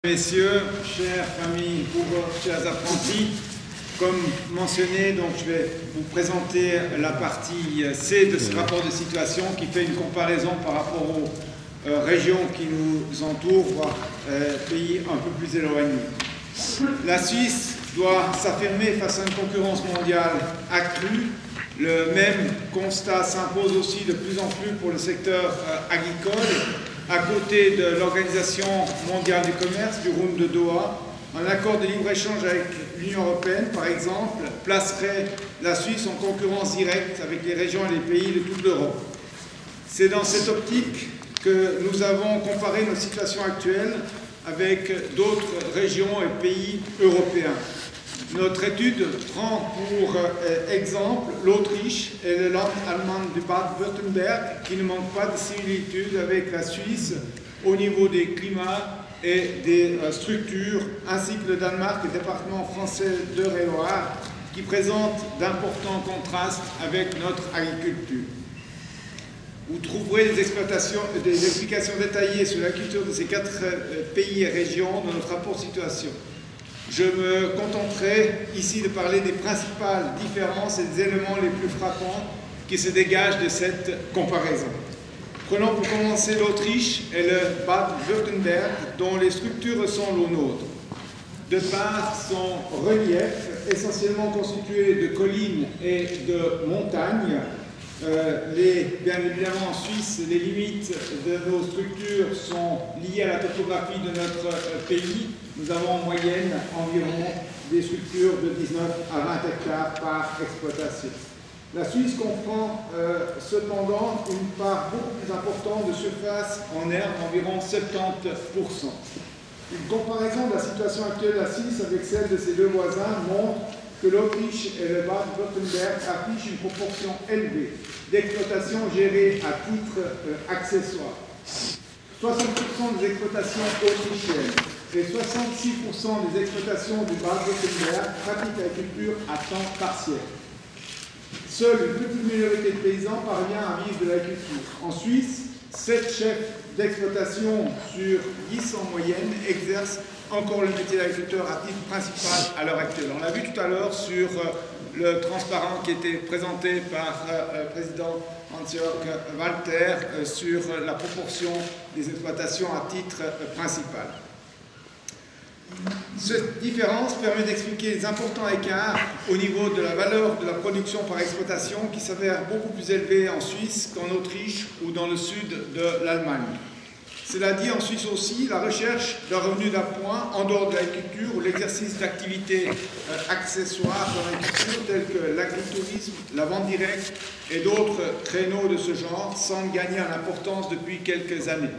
Messieurs, chères familles, chers apprentis, comme mentionné, donc je vais vous présenter la partie C de ce rapport de situation qui fait une comparaison par rapport aux régions qui nous entourent, voire pays un peu plus éloignés. La Suisse doit s'affirmer face à une concurrence mondiale accrue. Le même constat s'impose aussi de plus en plus pour le secteur agricole. À côté de l'Organisation mondiale du commerce, du Round de Doha, un accord de libre-échange avec l'Union européenne, par exemple, placerait la Suisse en concurrence directe avec les régions et les pays de toute l'Europe. C'est dans cette optique que nous avons comparé nos situations actuelles avec d'autres régions et pays européens. Notre étude prend pour exemple l'Autriche et le Land allemand du Bade-Württemberg qui ne manquent pas de similitudes avec la Suisse au niveau des climats et des structures, ainsi que le Danemark et le département français d'Eure-et-Loir qui présentent d'importants contrastes avec notre agriculture. Vous trouverez des explications détaillées sur la culture de ces 4 pays et régions dans notre rapport de situation. Je me contenterai ici de parler des principales différences et des éléments les plus frappants qui se dégagent de cette comparaison. Prenons pour commencer l'Autriche et le Bade-Württemberg, dont les structures ressemblent aux nôtres. De par son relief, essentiellement constitué de collines et de montagnes, bien évidemment en Suisse, les limites de nos structures sont liées à la topographie de notre pays. Nous avons en moyenne environ des structures de 19 à 20 hectares par exploitation. La Suisse comprend cependant une part beaucoup plus importante de surface en herbe, environ 70%. Une comparaison de la situation actuelle de la Suisse avec celle de ses deux voisins montre que l'Autriche et le Bade-Württemberg affichent une proportion élevée d'exploitations gérées à titre accessoire. 60% des exploitations autrichiennes et 66% des exploitations du Bade-Württemberg pratiquent l'agriculture à temps partiel. Seule une petite minorité de paysans parvient à vivre de l'agriculture. En Suisse, 7 chefs d'exploitation sur 10 en moyenne exercent encore le métier d'agriculteur à titre principal à l'heure actuelle. On l'a vu tout à l'heure sur le transparent qui était présenté par le président Hans-Jörg Walter sur la proportion des exploitations à titre principal. Cette différence permet d'expliquer les importants écarts au niveau de la valeur de la production par exploitation qui s'avère beaucoup plus élevée en Suisse qu'en Autriche ou dans le sud de l'Allemagne. Cela dit, en Suisse aussi, la recherche d'un revenu d'appoint en dehors de l'agriculture ou l'exercice d'activités accessoires dans l'agriculture telles que l'agritourisme, la vente directe et d'autres créneaux de ce genre semblent gagner en importance depuis quelques années.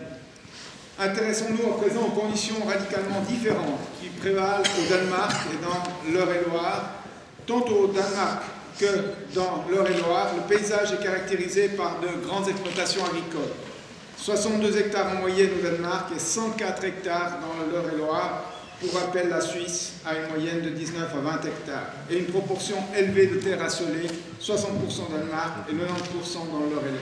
Intéressons-nous à présent aux conditions radicalement différentes qui prévalent au Danemark et dans l'Eure-et-Loir. Tant au Danemark que dans l'Eure-et-Loir, le paysage est caractérisé par de grandes exploitations agricoles. 62 hectares en moyenne au Danemark et 104 hectares dans l'Eure-et-Loir. Pour rappel, la Suisse a une moyenne de 19 à 20 hectares et une proportion élevée de terres assolées, 60% au Danemark et 90% dans l'Eure-et-Loir.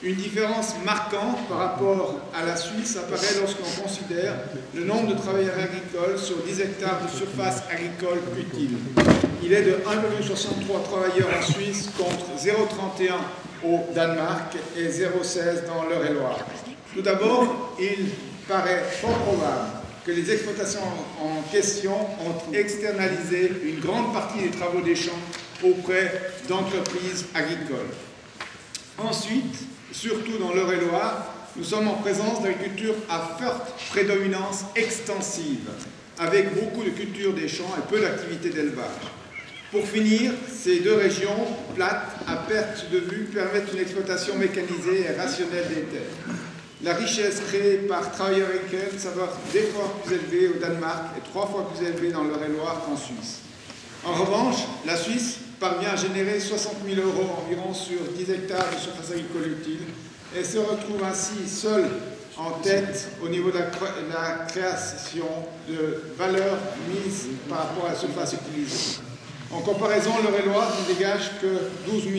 Une différence marquante par rapport à la Suisse apparaît lorsqu'on considère le nombre de travailleurs agricoles sur 10 hectares de surface agricole utile. Il est de 1,63 travailleurs en Suisse contre 0,31 au Danemark et 0,16 dans l'Eure-et-Loir. Tout d'abord, il paraît fort probable que les exploitations en question ont externalisé une grande partie des travaux des champs auprès d'entreprises agricoles. Ensuite, surtout dans l'Eure-et-Loir, nous sommes en présence d'agriculture à forte prédominance extensive, avec beaucoup de culture des champs et peu d'activités d'élevage. Pour finir, ces deux régions, plates, à perte de vue, permettent une exploitation mécanisée et rationnelle des terres. La richesse créée par travailleurs agricoles s'avère 2 fois plus élevée au Danemark et 3 fois plus élevée dans l'Eure-et-Loir qu'en Suisse. En revanche, la Suisse parvient à générer 60 000 € environ sur 10 hectares de surface agricole utile et se retrouve ainsi seule en tête au niveau de la création de valeur mise par rapport à la surface utilisée. En comparaison, l'Eure-et-Loir ne dégage que 12 000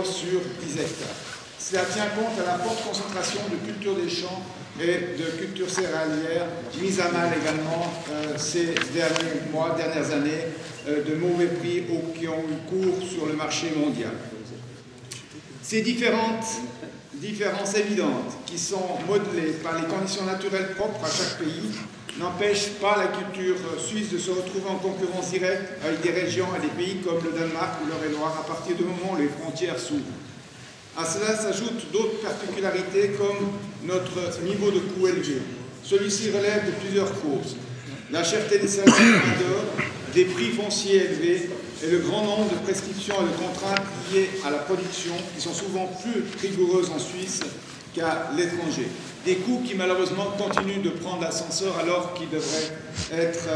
€ sur 10 hectares. Cela tient compte à la forte concentration de culture des champs et de cultures céréalières mises à mal également ces derniers mois, dernières années, de mauvais prix qui ont eu cours sur le marché mondial. Ces différences évidentes qui sont modelées par les conditions naturelles propres à chaque pays n'empêchent pas la culture suisse de se retrouver en concurrence directe avec des régions et des pays comme le Danemark ou l'Eure-et-Loire à partir du moment où les frontières s'ouvrent. À cela s'ajoutent d'autres particularités comme notre niveau de coût élevé. Celui-ci relève de plusieurs causes. La cherté des salaires de main-d'œuvre, des prix fonciers élevés et le grand nombre de prescriptions et de contraintes liées à la production qui sont souvent plus rigoureuses en Suisse qu'à l'étranger. Des coûts qui malheureusement continuent de prendre l'ascenseur alors qu'ils devraient être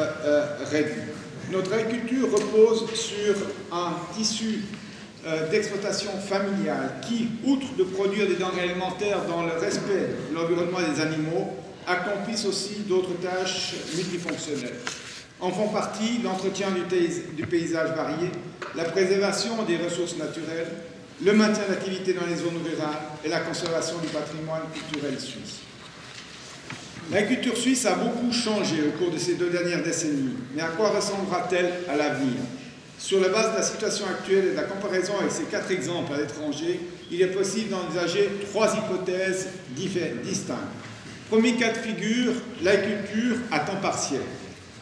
réduits. Notre agriculture repose sur un tissu d'exploitation familiale qui, outre de produire des denrées alimentaires dans le respect de l'environnement et des animaux, accomplissent aussi d'autres tâches multifonctionnelles. En font partie l'entretien du paysage varié, la préservation des ressources naturelles, le maintien d'activités dans les zones rurales et la conservation du patrimoine culturel suisse. L'agriculture suisse a beaucoup changé au cours de ces 2 dernières décennies, mais à quoi ressemblera-t-elle à l'avenir? Sur la base de la situation actuelle et de la comparaison avec ces 4 exemples à l'étranger, il est possible d'envisager 3 hypothèses distinctes. Premier cas de figure, l'agriculture à temps partiel.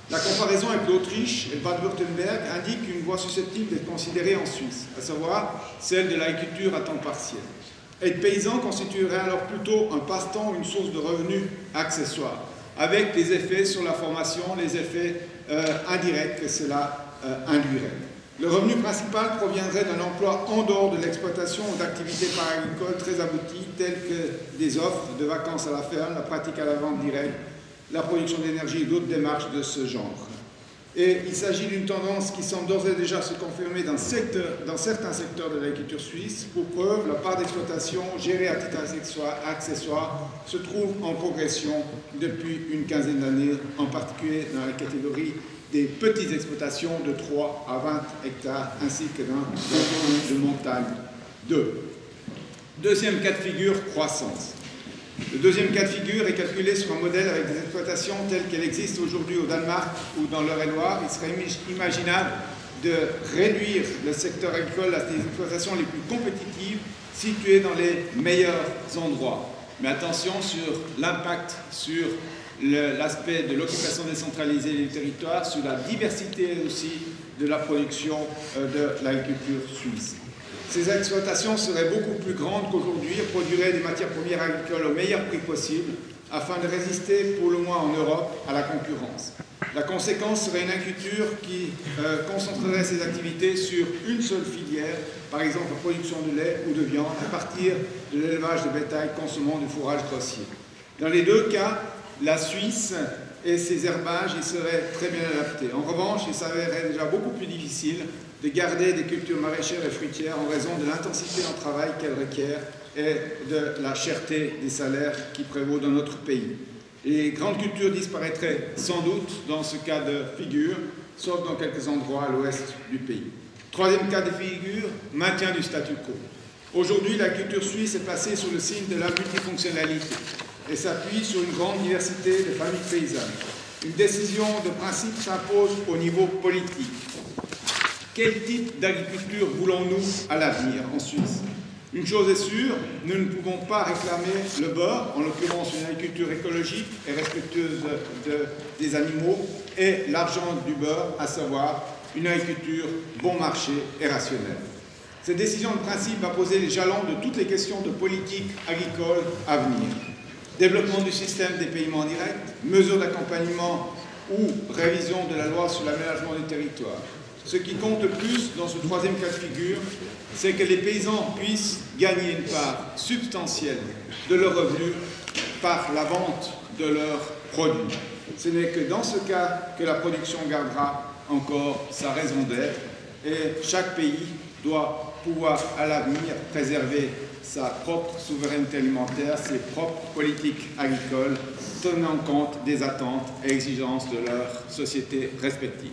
La comparaison avec l'Autriche et le Bade-Württemberg indique une voie susceptible d'être considérée en Suisse, à savoir celle de l'agriculture à temps partiel. Être paysan constituerait alors plutôt un passe-temps ou une source de revenus accessoire, avec les effets sur la formation, les effets indirects que cela induirait. Le revenu principal proviendrait d'un emploi en dehors de l'exploitation ou d'activités paragricoles très abouties, telles que des offres de vacances à la ferme, la pratique à la vente directe, la production d'énergie et d'autres démarches de ce genre. Et il s'agit d'une tendance qui semble d'ores et déjà se confirmer dans certains secteurs de l'agriculture suisse. Pour preuve, la part d'exploitation gérée à titre accessoire se trouve en progression depuis une quinzaine d'années, en particulier dans la catégorie des petites exploitations de 3 à 20 hectares, ainsi que dans les de montagne 2. Deuxième cas de figure, croissance. Le deuxième cas de figure est calculé sur un modèle avec des exploitations telles qu'elles existent aujourd'hui au Danemark ou dans l'Eure-et-Loire. Il serait imaginable de réduire le secteur agricole à des exploitations les plus compétitives situées dans les meilleurs endroits. Mais attention sur l'impact sur l'aspect de l'occupation décentralisée du territoire, sur la diversité aussi de la production de l'agriculture suisse. Ces exploitations seraient beaucoup plus grandes qu'aujourd'hui et produiraient des matières premières agricoles au meilleur prix possible afin de résister pour le moins en Europe à la concurrence. La conséquence serait une agriculture qui concentrerait ses activités sur une seule filière, par exemple la production de lait ou de viande, à partir de l'élevage de bétail consommant du fourrage grossier. Dans les 2 cas, la Suisse et ses herbages y seraient très bien adaptés. En revanche, il s'avérerait déjà beaucoup plus difficile de garder des cultures maraîchères et fruitières en raison de l'intensité en travail qu'elles requièrent et de la cherté des salaires qui prévaut dans notre pays. Les grandes cultures disparaîtraient sans doute dans ce cas de figure, sauf dans quelques endroits à l'ouest du pays. Troisième cas de figure, maintien du statu quo. Aujourd'hui, la culture suisse est placée sous le signe de la multifonctionnalité et s'appuie sur une grande diversité de familles paysannes. Une décision de principe s'impose au niveau politique. Quel type d'agriculture voulons-nous à l'avenir en Suisse? Une chose est sûre, nous ne pouvons pas réclamer le beurre, en l'occurrence une agriculture écologique et respectueuse des animaux, et l'argent du beurre, à savoir une agriculture bon marché et rationnelle. Cette décision de principe va poser les jalons de toutes les questions de politique agricole à venir. Développement du système des paiements directs, mesures d'accompagnement ou révision de la loi sur l'aménagement du territoire. Ce qui compte le plus dans ce troisième cas de figure, c'est que les paysans puissent gagner une part substantielle de leurs revenus par la vente de leurs produits. Ce n'est que dans ce cas que la production gardera encore sa raison d'être et chaque pays doit pouvoir à l'avenir préserver sa propre souveraineté alimentaire, ses propres politiques agricoles, tenant compte des attentes et exigences de leurs sociétés respectives.